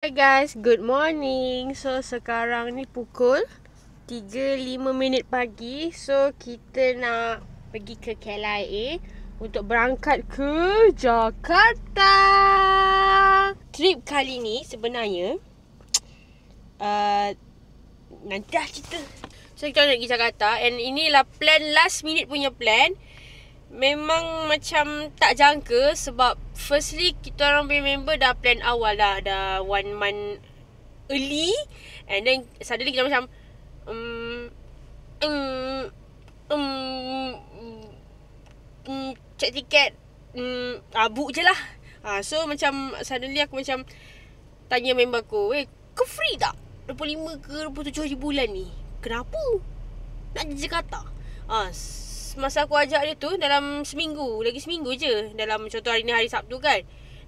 Hi guys, good morning. So sekarang ni pukul 3.05 pagi. So kita nak pergi ke KLIA untuk berangkat ke Jakarta. Trip kali ni sebenarnya nanti dah cerita. So kita nak pergi Jakarta and inilah plan last minute punya plan. Memang macam tak jangka sebab firstly kita orang punya member dah plan awal dah 1 month early, and then suddenly kita macam check tiket book je lah. So macam suddenly aku macam tanya member aku, kau free tak 25 ke 27 hari bulan ni? Kenapa nak pergi Jakarta? Masa aku ajak dia tu dalam seminggu, lagi seminggu je. Dalam contoh hari ni hari Sabtu kan,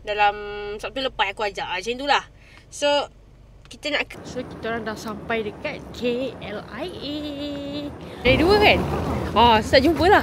dalam Sabtu lepas aku ajak macam tu lah. So kita orang dah sampai dekat KLIA. Dari 2 kan? Start jumpa lah.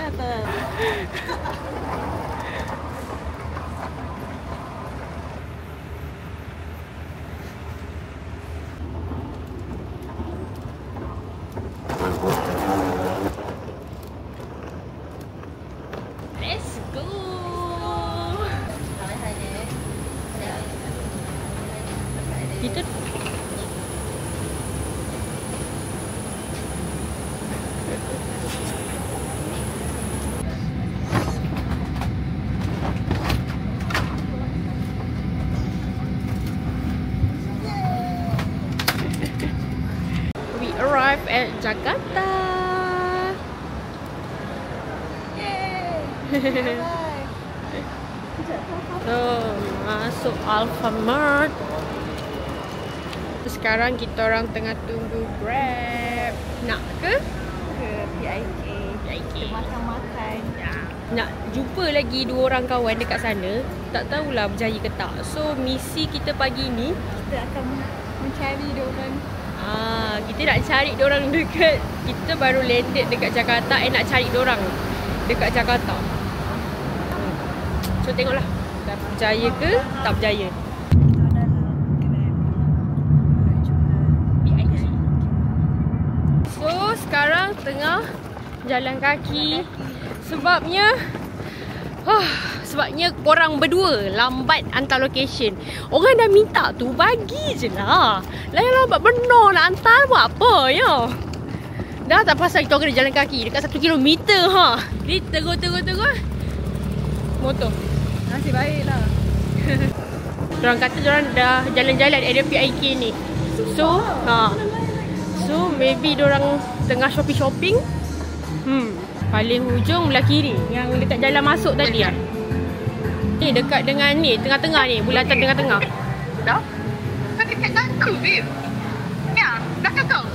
Kita we arrive at Jakarta. Yay! So, masuk Alfamart. Sekarang kita orang tengah tunggu Grab. Nak ke PIK. Makan-makan. Ya. Nak jumpa lagi 2 orang kawan dekat sana. Tak tahulah berjaya ke tak. So misi kita pagi ni, Kita akan mencari diorang. kita nak cari diorang dekat. Kita baru landed dekat Jakarta and nak cari diorang dekat Jakarta. So tengoklah berjaya ke tak berjaya. So sekarang tengah jalan kaki. Sebabnya korang berdua lambat hantar location. Orang dah minta tu, bagi je lah. Lain lambat benar nak hantar buat apa ya. Dah tak pasal kita orang kena jalan kaki dekat 1 kilometer Ni tegur motor. Nasib baik lah. Diorang kata diorang dah jalan-jalan area PIK ni. So maybe diorang tengah shopping. Paling hujung belah kiri, yang dekat jalan masuk tadi lah. Ni dekat dengan ni, tengah-tengah ni, bulatan tengah-tengah. Dah? Kau dekat aku, babe. Ya, belakang kau.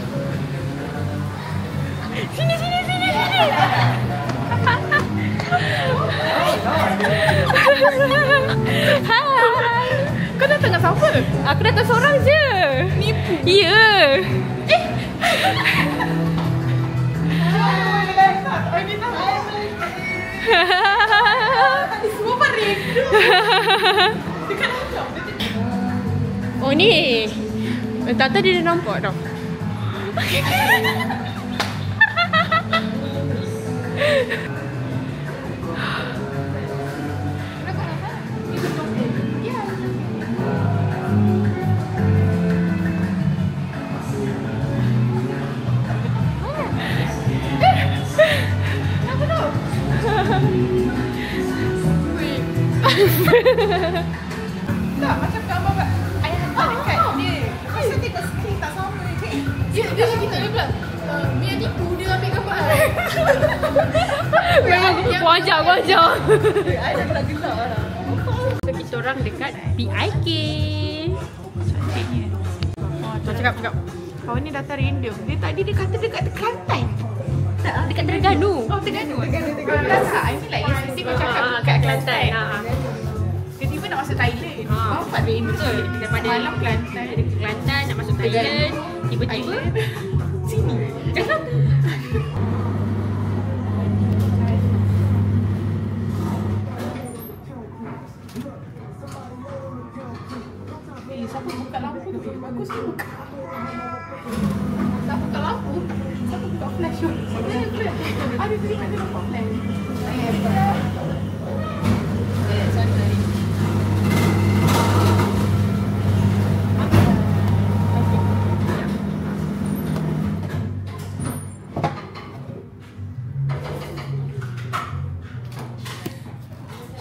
Sini. Hai. Kau datang dengan siapa? Aku datang seorang je. Nipu. Ya. Tadi semua paring. Dekat dalam. Oh ni. Tata dia dah nampak tau. Tak, macam gambar ayah hantar dekat dia. Masa tengok skrin tak sama dia. Dia kita pula. Biar tipu dia ambil gambar. Memang aku ajar. Ayah tak gelak lah. So kita orang dekat PIK. Cantiknya. Cakap. Kawan ni datang random. Dia kata dekat Kelantan. Tak, dekat Terengganu. Oh, Terengganu. Tak, I mean like yesterday kau cakap kat Kelantan. Tiba-tiba nak masuk Thailand. Bapak dia Betul. Daripada malam Kelantan. Kelantan nak masuk Thailand. Tiba-tiba sini. Siapa buka lampu Bagus tu buka. Tak buka lampu. Satu buka flash. Ada tadi mana buka flash. Santai.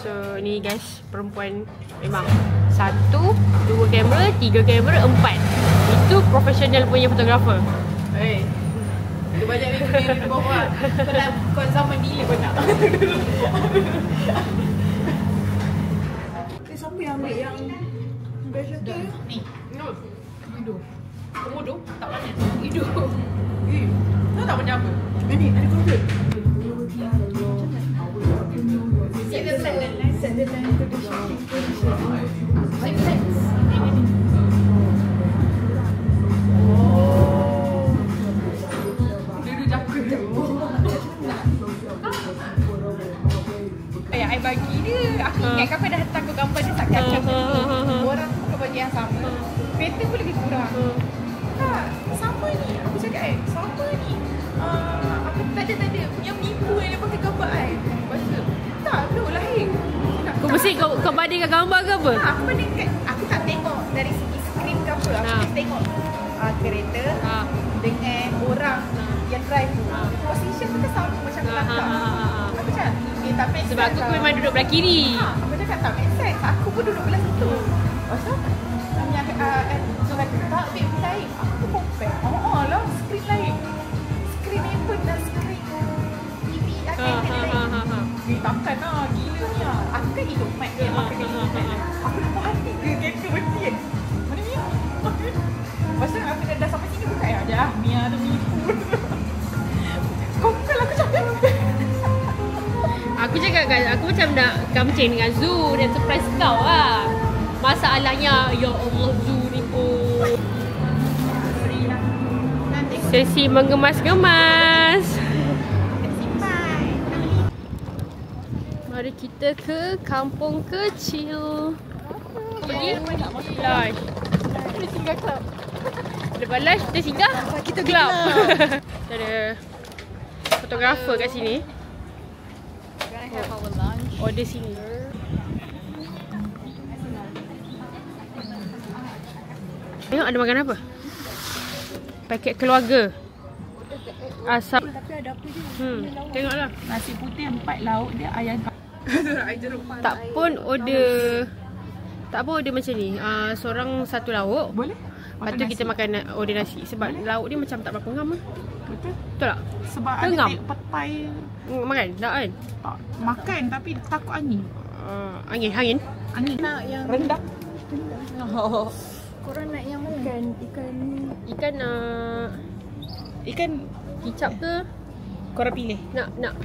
So ni guys, perempuan memang 1, 2 kamera, 3 kamera, 4. Itu profesional punya fotografer. Hey. Dia banyak ni di bawah. Kau zaman bila kau nak. Siapa yang ambil yang best tu? Ni. Hidup. Komodo tak banyak. Hidup. Tahu tak macam apa? Ni ada komodo. Set the line to the shooting position. Like this. Oh. Dulu jaga. I bagi dia. Aku ingat kau dah hantar kau gambar dia tak kacau tu. Orang pun kau bagi yang sama. Kereta pun lebih kurang. Tak, sama ni. Aku cakap sama ni. Aku tak ada. Yang minggu yang dia pakai gambar Baca. Tak, belum lahir. Kau mesti kau bandingkan gambar ke apa? Aku bandingkan. Aku tak tengok dari segi skrin ke apa. Aku tengok kereta dengan orang yang drive tu. Position tu kan sama macam belakang. Aku cakap, tak make sense. Sebab aku memang duduk belah kiri. Aku cakap tak make sense. Aku pun duduk belah situ. Pasal yang tu kata tak babe lain. Aku compare. Lah skrin lain. Skrin handphone dan skrin TV akan lain. Takkan lah, gila ni lah. Aku kan hidup mic dia pakai hidup mic. Aku lupa hati ke kereta berhenti kan. Mana Mia? Pasal aku dah sampai sini buka je lah. Mia tu menipu. Kau bukan lah aku cakap. Aku cakap kan, aku macam nak kamcing dengan Zoo dan surprise kau lah. Masalahnya, ya Allah Zoo ni pun. Sesi mengemas-gemas. Mari kita ke kampung kecil. Pergi lunch. Kita singgah club. Lepas lunch kita singgah kita club. Ada fotografer kat sini. Order sini. Tengok ada makan apa? Paket keluarga. Asap. Tapi ada apa je? Tengoklah. Nasi putih 4 lauk dia ayam. Tak pun order macam ni. Seorang 1 lauk. Boleh? Lepas tu kita makan order nasi. Sebab lauk dia macam tak berapa ngam lah. Betul? Betul tak? Sebab Tengam. ada petai. Makan? Tak kan? Tak. Makan tapi takut angin. Angin? Angin. Nak yang rendah. Oh. Korang nak yang mana? Ikan Ikan kicap ke? korang pilih. Nak.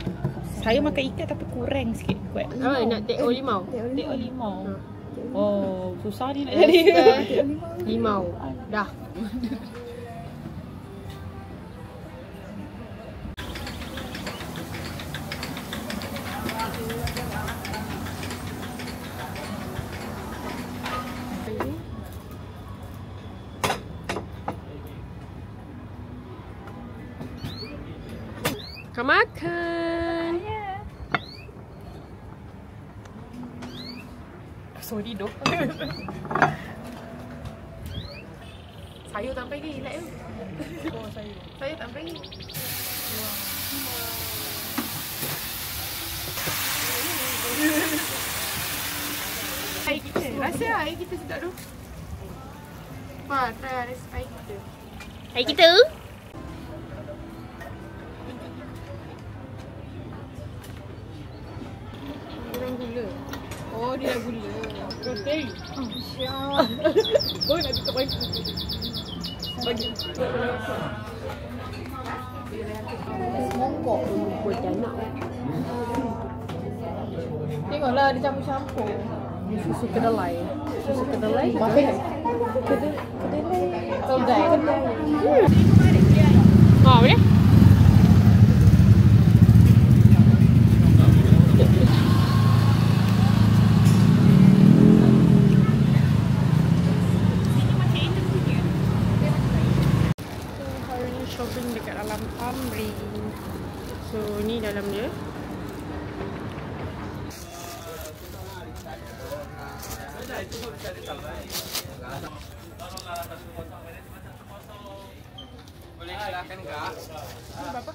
Saya makan ikan tapi kurang sikit kuat. Nak teh limau? Teh limau. Oh, susah ni nak jadi. Limau. Dah. Kau makan. Sorry doh. Sayur tak bagi elak tu. Oh, sayur. Sayur tak bagi. Air kita. Rasa air kita sedap tu. Try air kita. Air kita? Oh, dia dah gula. Protein. Syah. Oh, nak kita bagi. Mongkok. Tengoklah dia campur-campur. Susu kedelai. Kedelai. Boleh? shopping dekat dalam Amri. So ni dalam dia. Boleh silakan kak. Berapa?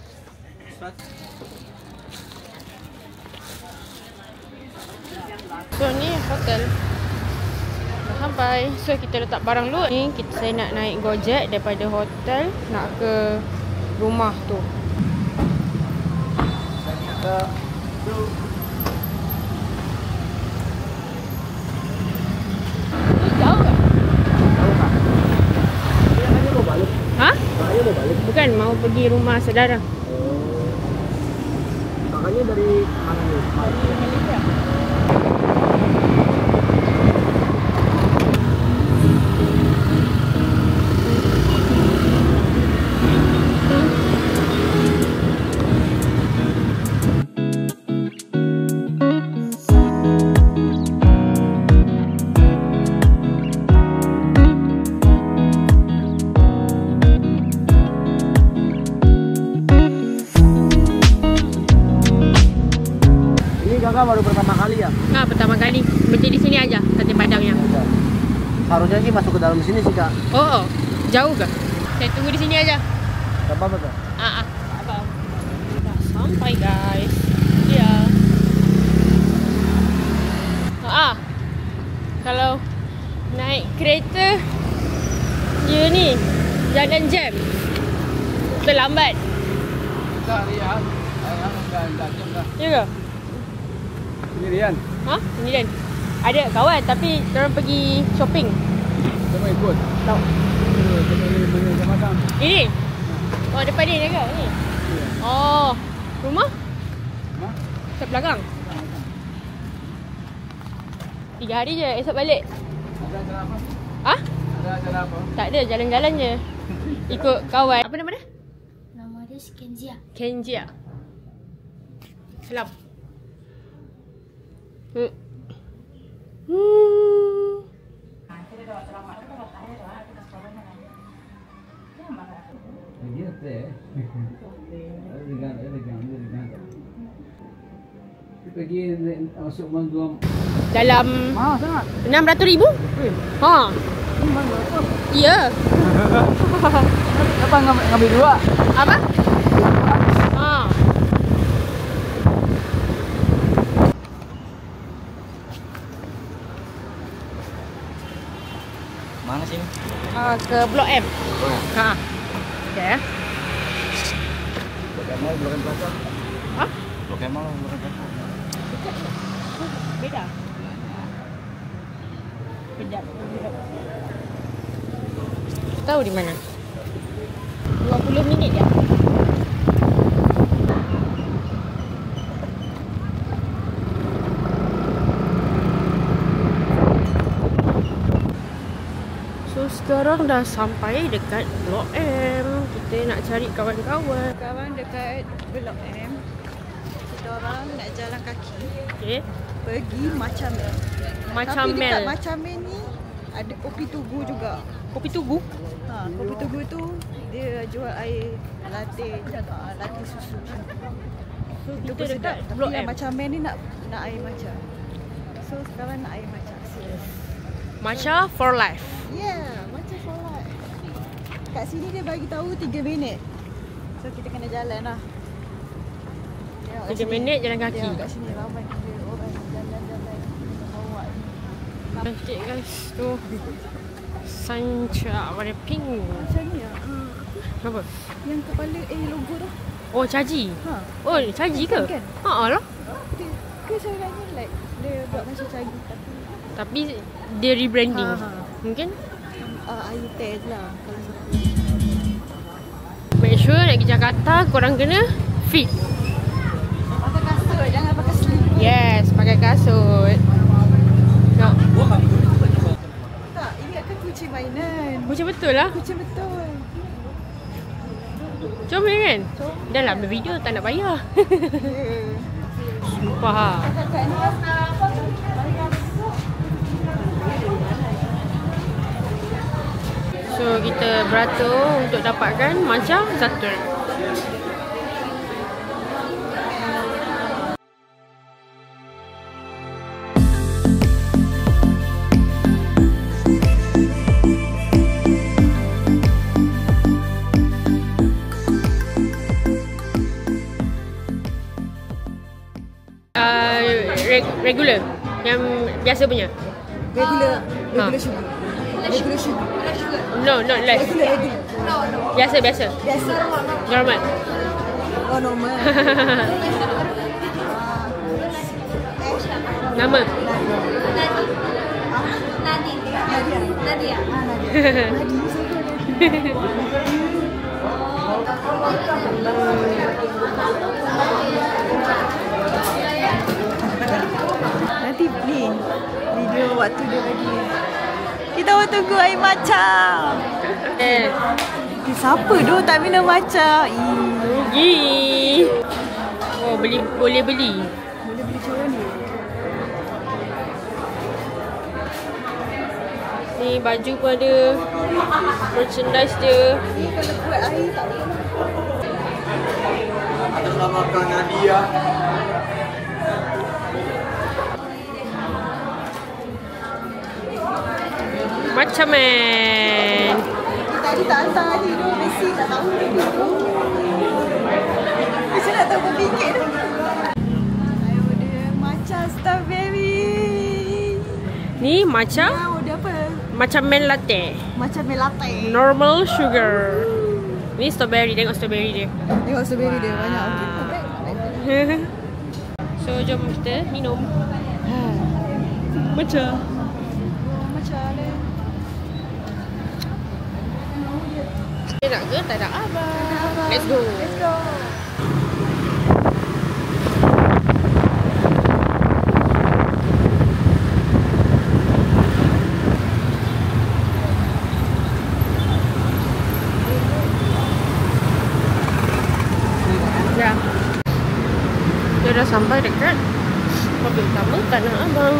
So ni hotel. Dah sampai. So kita letak barang dulu. Ni saya nak naik Gojek daripada hotel nak ke rumah tu. Jauh ke? Ha? Bukan, mau pergi rumah saudara. Makanya dari mana ni? Dari Malaysia. Kakak baru pertama kali ya? Nah, pertama kali. Berarti di sini aja, Sate Padangnya. Harusnya sih masuk ke dalam sini sih kak. Oh, jauh ke? Saya tunggu di sini aja. Gak apa-apa kak? Apa? Dah sampai guys. Ya. Kalau naik kereta dia ni jangan jam. Terlambat. Tak lihat. Dah jam dah. Ya ke? Sendirian? Ha? Sendirian. Ada kawan tapi diorang pergi shopping. Siapa ikut? Tahu. Beli macam-macam. Ini? Oh, depan ni ke? Ni. Oh, rumah? Ha? Kat belakang. 3 hari je, esok balik. Ada acara apa? Ha? Ada acara apa? Tak ada, jalan-jalan je. Ikut kawan. Apa nama dia? Nama dia Kenzia. Kenzia. Salam. Dia teh. Pergi masuk bantuan. Dalam Sangat. 600,000? Ha. Ya. Kenapa ngambil dua? Apa? Ha. Mana sini? Ke Blok M. Oh. Ha. Okey ya. Blok Kemal, Blok Plaza. Ha? Blok Kemal, Blok Plaza. Beda. Kejap. Tahu di mana? 20 minit je. So sekarang dah sampai dekat Blok M. Kita nak cari kawan-kawan. Kawan dekat Blok M. Kita orang nak jalan kaki Okey. pergi Macamel. Macam Tapi dekat Mel. Macamel ni ada kopi tugu juga. Kopi Tugu. Kopi tugu tu dia jual air latte, latte susu. So Itu kita pun dekat sedap. Blok Tapi yang M. Macamel ni nak air matcha. So sekarang nak air matcha. Serius. Matcha for life. Yeah, matcha for life. Kat sini dia bagi tahu 3 minit. So kita kena jalan lah. Tengok kat 3 sini. minit jalan kaki. Tengok kat sini ramai orang jalan-jalan bawa. Cantik guys tu. Sancha warna pink. Macam ni lah. Apa? Yang kepala logo tu. Oh, caji. Ha. Oh, caji ke? Kan? Ha lah. Dia sebenarnya like dia buat macam cagi Tapi dia rebranding. Ha. Mungkin air teh je lah kalau siapa. make sure nak pergi Jakarta korang kena fit. Pakai kasut, jangan pakai slipper. Yes, pakai kasut. No. Tak, ini akan kucing mainan. Macam betul lah. Kucing betul. Comel kan? Dah lah ambil video tak nak bayar. Ya. Sumpah. Kakak ni apa tu? So kita beratur untuk dapatkan matcha Zatul. Regular yang biasa punya. Regular sugar. Regular sugar. No, not less. Regular. Biasa. Biasa. Normal. Oh, normal. Nama. Nadia. Nanti ni video waktu dia bagi. Kita mau tunggu air matcha. Siapa tu tak minum matcha? Rugi. Oh, boleh beli. Boleh beli macam ni. Ni baju pun ada. Merchandise dia. Ni kalau buat air tak apa. Atas namakan Nadia. Macam man. Tadi tak hantar lagi tu. Messi tak tahu lagi tu. Macam nak tahu berfikir. I order matcha strawberry. Ni matcha. Order apa? Macam men latte. Macam latte. Normal sugar. Ni strawberry. Tengok strawberry dia. Tengok strawberry dia banyak. Okay. So jom kita minum. Matcha. Matcha ni. Nak ke? Tak nak abang. Let's go. Let's go. Ya. Dia dah sampai dekat mobil utama Tanah Abang.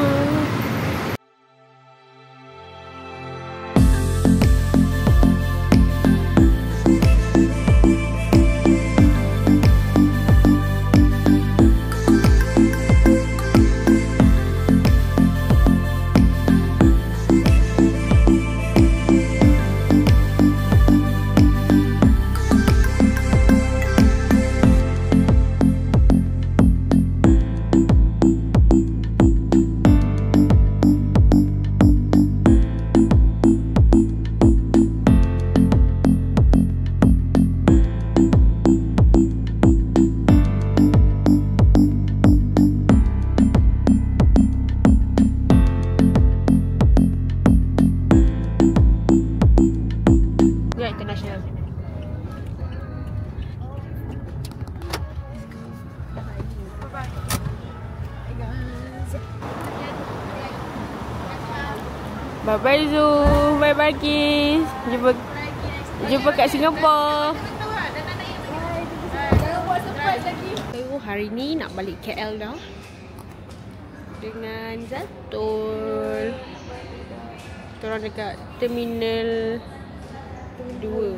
Bye-bye Zoo. Bye-bye Kiss. Jumpa kat Singapura. So, hari ni nak balik KL dah. Dengan Zatul. Kita orang dekat Terminal 2.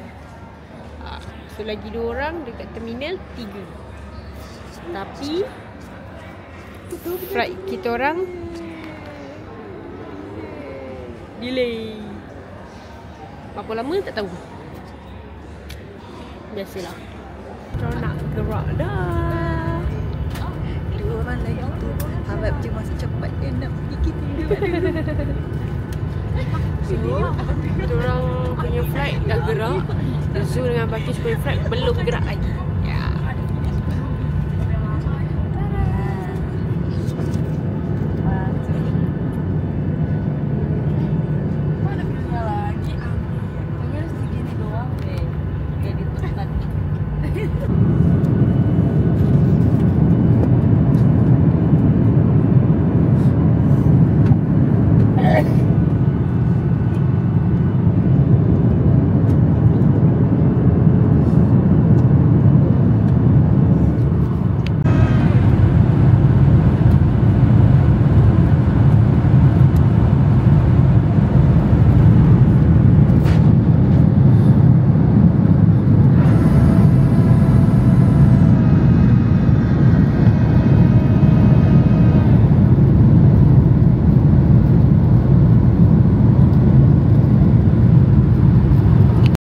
So, lagi 2 orang dekat Terminal 3. Tapi flight kita orang delay. Berapa lama tak tahu. Biasalah. Kita nak gerak dah. 2 orang lagi tu harap je masa cepat dia nak pergi kita dulu. So, kita orang punya flight dah gerak. Zul dengan Bakis punya flight belum gerak lagi.